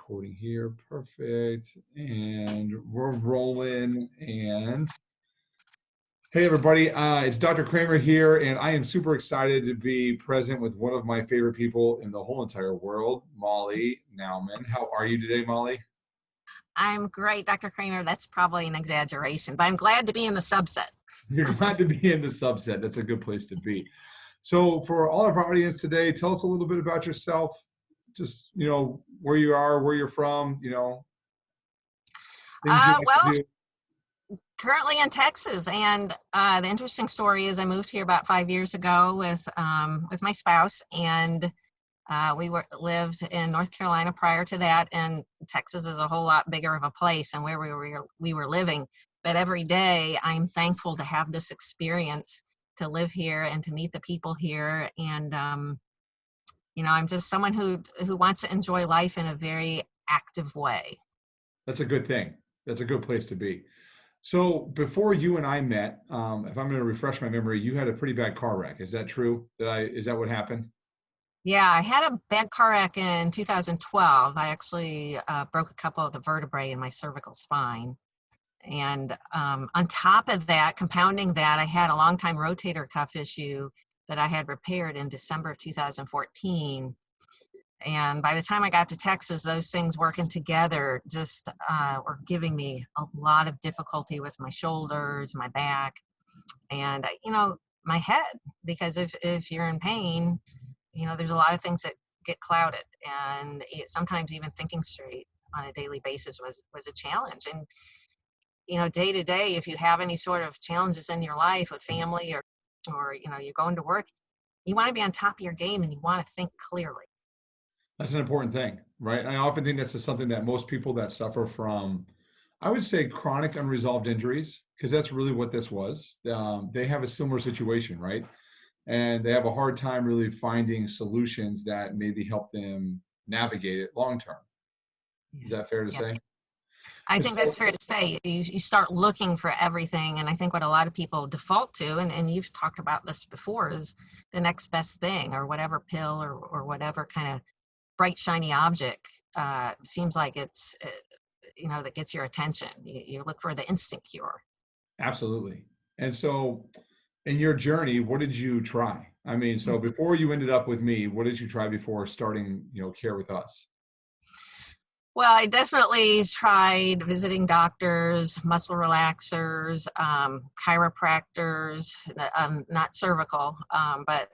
recording here. Perfect. And we're rolling. And hey, everybody. It's Dr. Kramer here, and I am super excited to be present with one of my favorite people in the whole entire world, Molly Nauman. How are you today, Molly? I'm great, Dr. Kramer. That's probably an exaggeration, but I'm glad to be in the subset. You're glad to be in the subset. That's a good place to be. So for all of our audience today, tell us a little bit about yourself. Just, where you are, where you're from, things you like Well, to do. currently in Texas, and the interesting story is I moved here about 5 years ago with my spouse, and lived in North Carolina prior to that, and Texas is a whole lot bigger of a place than where we were living. But every day, I'm thankful to have this experience, to live here and to meet the people here, and I'm just someone who wants to enjoy life in a very active way. That's a good thing. That's a good place to be. So before you and I met, if I'm going to refresh my memory, you had a pretty bad car wreck. Is that true? Is that what happened? Yeah, I had a bad car wreck in 2012. I actually broke a couple of the vertebrae in my cervical spine. And on top of that, compounding that, I had a long time rotator cuff issue that I had repaired in December of 2014. And by the time I got to Texas, those things working together just were giving me a lot of difficulty with my shoulders, my back, and, my head. Because if you're in pain, there's a lot of things that get clouded. And sometimes even thinking straight on a daily basis was a challenge. And, day to day, if you have any sort of challenges in your life with family or you're going to work, you want to be on top of your game and you want to think clearly. That's an important thing, right? I often think that's something that most people that suffer from, I would say, chronic unresolved injuries, because that's really what this was. They have a similar situation, right? And they have a hard time really finding solutions that maybe help them navigate it long term. Is that fair to Yeah. say? I And think that's so, fair to say. You start looking for everything. And I think what a lot of people default to, and you've talked about this before, is the next best thing, or whatever pill or whatever kind of bright, shiny object seems like it's, that gets your attention. You look for the instant cure. absolutely. And so, in your journey, what did you try? I mean, so before you ended up with me, what did you try before starting, care with us? Well, I definitely tried visiting doctors, muscle relaxers, chiropractors, not cervical, but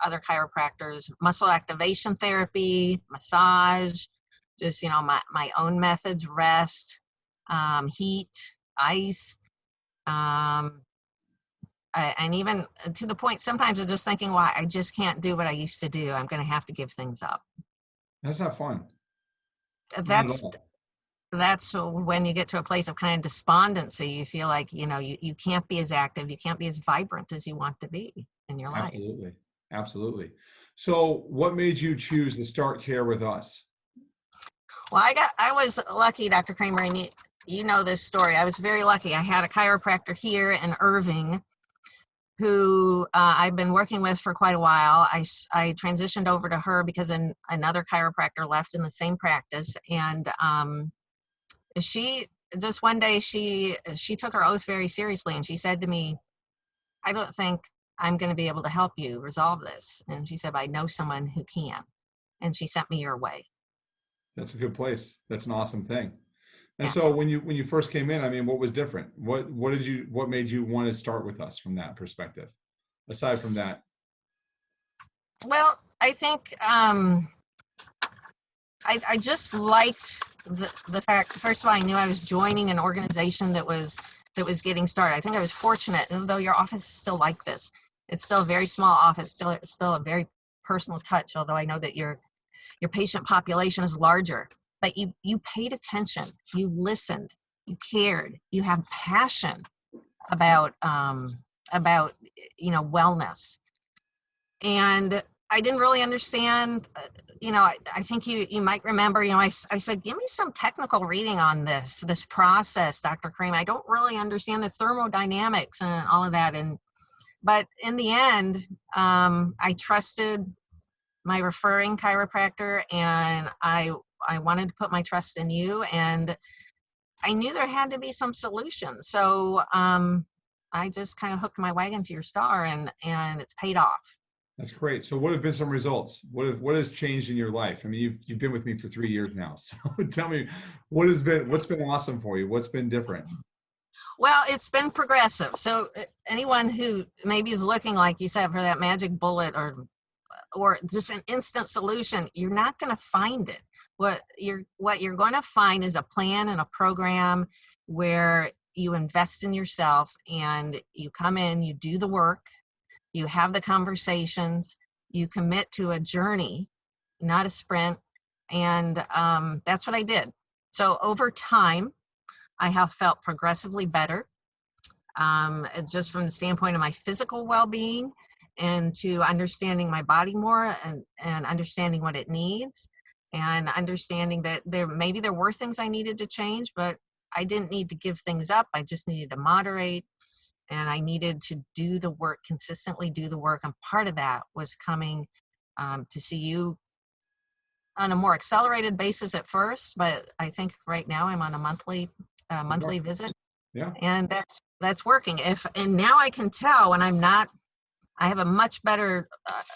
other chiropractors, muscle activation therapy, massage, just, my own methods, rest, heat, ice. Um, and even to the point, sometimes I'm just thinking, well, I just can't do what I used to do. I'm going to have to give things up. That's not fun. Not at That's all. that's when you get to a place of kind of despondency. You feel like, you can't be as active, you can't be as vibrant as you want to be in your life. Absolutely. Absolutely. So what made you choose to start care with us? Well, I was lucky, Dr. Kramer, and you know this story. I was very lucky. I had a chiropractor here in Irving who I've been working with for quite a while. I transitioned over to her because another chiropractor left in the same practice. And she just one day she took her oath very seriously, and she said to me, I don't think I'm going to be able to help you resolve this. And she said, I know someone who can. And she sent me your way. That's a good place. That's an awesome thing. And Yeah. so when you first came in, I mean, what was different? What made you want to start with us from that perspective? Aside from that. Well, I think I just liked the fact, first of all, I knew I was joining an organization that was getting started. I think I was fortunate, and though your office is still like this, it's still a very small office, still a very personal touch, although I know that your patient population is larger. But you paid attention, you listened, you cared, you have passion about wellness. And I didn't really understand, I think you might remember, I said, give me some technical reading on this process, Dr. Cream. I don't really understand the thermodynamics and all of that. But in the end, I trusted my referring chiropractor, and I I wanted to put my trust in you, and I knew there had to be some solution. So I just kind of hooked my wagon to your star, and it's paid off. That's great. So what have been some results? What has changed in your life? I mean, you've been with me for 3 years now. So tell me what's been awesome for you? What's been different? Well, it's been progressive. So anyone who maybe is looking, like you said, for that magic bullet or just an instant solution, you're not going to find it. What you're going to find is a plan and a program where you invest in yourself, and you come in, you do the work, you have the conversations, you commit to a journey, not a sprint. And that's what I did. So over time, I have felt progressively better, just from the standpoint of my physical well-being, and to understanding my body more, and understanding what it needs, and understanding that there were things I needed to change, but I didn't need to give things up. I just needed to moderate, and I needed to do the work, consistently do the work. And part of that was coming to see you on a more accelerated basis at first, but I think right now I'm on a monthly visit, Yeah. and that's working. And now I can tell when I'm not. I have a much better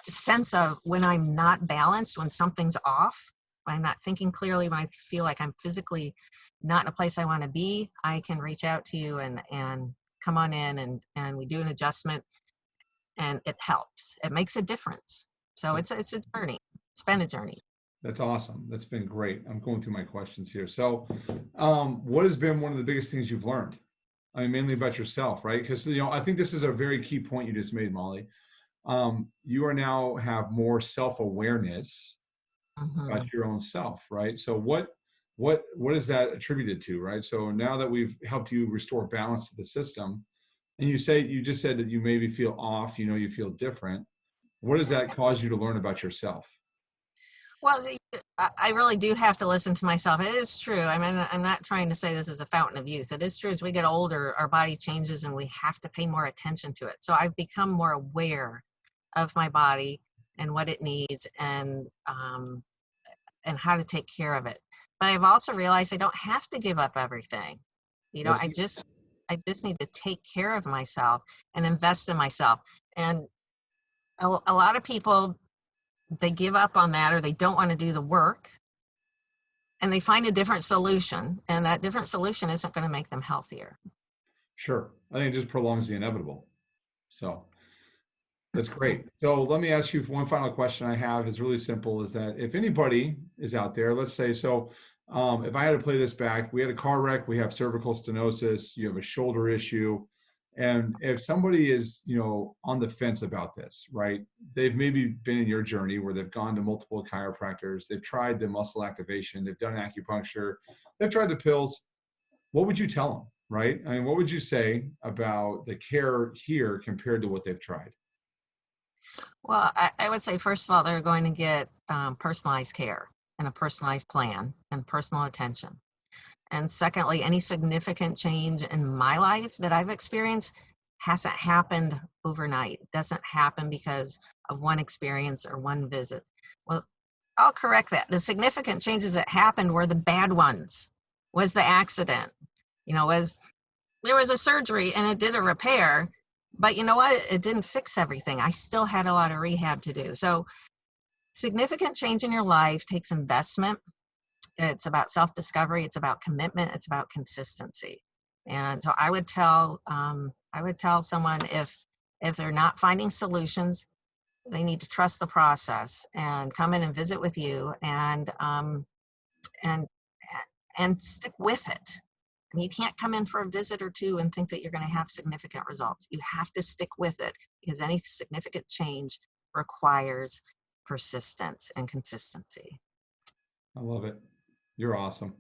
sense of when I'm not balanced, when something's off, when I'm not thinking clearly, when I feel like I'm physically not in a place I want to be. I can reach out to you and come on in, and we do an adjustment, and it helps. It makes a difference. So it's a journey. It's been a journey. That's awesome. That's been great. I'm going through my questions here. So, what has been one of the biggest things you've learned? I mean, mainly about yourself, right? Because I think this is a very key point you just made, Molly. You are now have more self-awareness about Hmm. your own self, right? So, what is that attributed to, right? So now that we've helped you restore balance to the system, and you just said that you maybe feel off, you feel different. What does that cause you to learn about yourself? Well, I really do have to listen to myself. It is true. I mean, I'm not trying to say this is a fountain of youth. It is true. As we get older, our body changes, and we have to pay more attention to it. So I've become more aware of my body and what it needs, and how to take care of it. But I've also realized I don't have to give up everything. That's I just need to take care of myself and invest in myself. And a lot of people, they give up on that, or they don't want to do the work, and they find a different solution, and that different solution isn't going to make them healthier. sure. I think it just prolongs the inevitable. So that's great. So let me ask you one final question I have is really simple, is that if anybody is out there, let's say, if I had to play this back, we had a car wreck, we have cervical stenosis, you have a shoulder issue. And if somebody is, on the fence about this, right? They've maybe been in your journey where they've gone to multiple chiropractors, they've tried the muscle activation, they've done acupuncture, they've tried the pills. What would you tell them, right? I mean, what would you say about the care here compared to what they've tried? Well, I would say, first of all, they're going to get personalized care and a personalized plan and personal attention. And secondly, any significant change in my life that I've experienced hasn't happened overnight. It doesn't happen because of one experience or one visit. Well, I'll correct that. The significant changes that happened were the bad ones. Was the accident, was there was a surgery and it did a repair, but you know what? It didn't fix everything. I still had a lot of rehab to do. So significant change in your life takes investment. It's about self-discovery. It's about commitment. It's about consistency. And so I would tell someone, if they're not finding solutions, they need to trust the process and come in and visit with you, and and stick with it. I mean, you can't come in for a visit or two and think that you're going to have significant results. You have to stick with it, because any significant change requires persistence and consistency. I love it. You're awesome.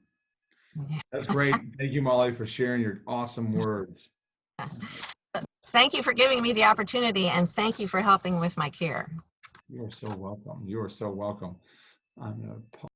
Yeah. That's great. Thank you, Molly, for sharing your awesome words. Thank you for giving me the opportunity, and thank you for helping with my care. You are so welcome. You are so welcome. I'm gonna